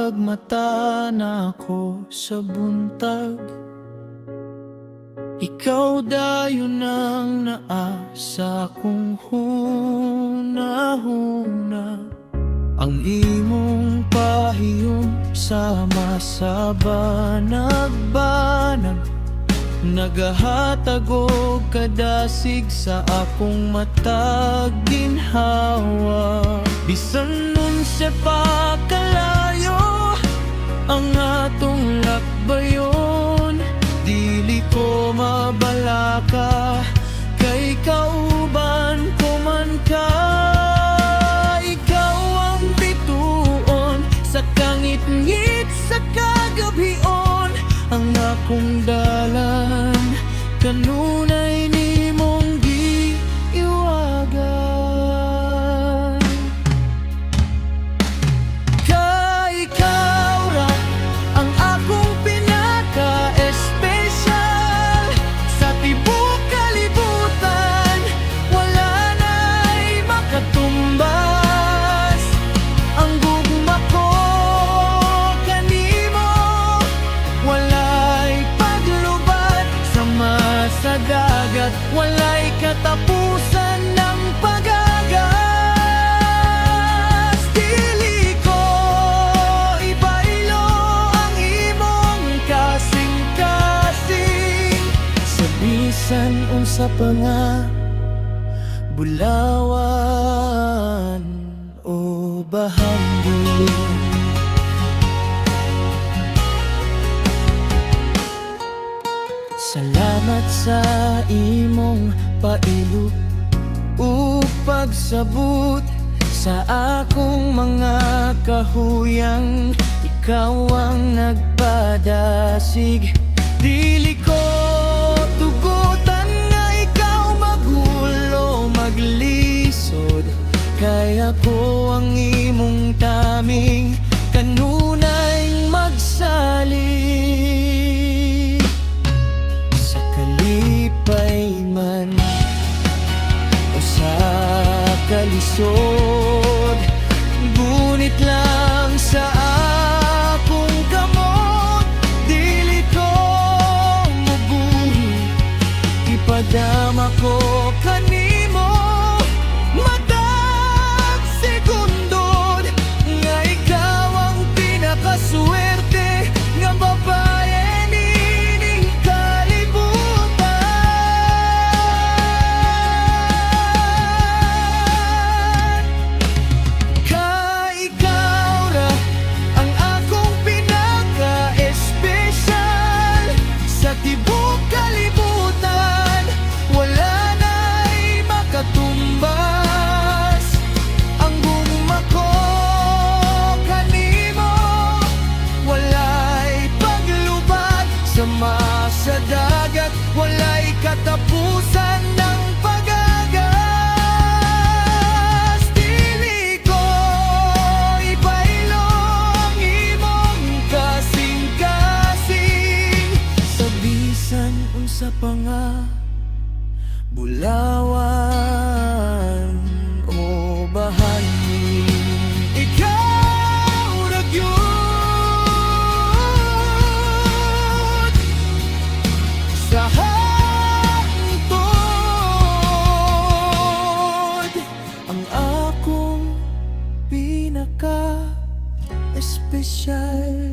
pagmata na ako sa buntag. Ikaw dayon ang naasa kong hunahuna. Ang imong pahiyon sama sa banag-banag, nagahatag og kadasig sa akong matag ginhawa. Bisan nun siya pa kalayo ang atong lakbayon, dili ko mabalaka kay kauban ko man ka. Ikaw ang bituon sa kangit-ngit sa kagabion, ang akong dalan kanunay nimong giiwagan. Kay ikaw ra ang akong pinaka-espesyal sa tibuok kalibutan, wala na'y makatumbas. Ang gugma ko kanimo, walay paglubad sa dagat, walay katapusan ng pagagas. Dili ko ibailo ang imong kasing-kasing, sa bisan unsa pa nga bulawan o bahangin. Salamat sa imong pailog ug pagsabot sa akong mga kahuyang. Ikaw ang nagpadasig, dili ko tugutan nga ikaw magulo maglisod. Kay ako ang imong taming kanunay magsalig. Sa kalipay man o sa kalisod, ngunit lang sa akong kamot, dili ko mubuhi. Ipadama ko kanimo matag segundod nga ikaw ang pinakaswerte nga babae nining kalibutan. Kay ikaw ra ang akong pinaka-espesyal sa tibuok kalibutan, wala na'y makatumbas. Ang gugma ko kanimo, walay paglubad sa dagat, walay katapusan ng pagagas. Dili ko ibailo ang imong kasing-kasing, sa bisan unsa pa nga bulawan o bahangin. Ikaw ra gyud sa hangtod, ang akong pinaka-espesyal.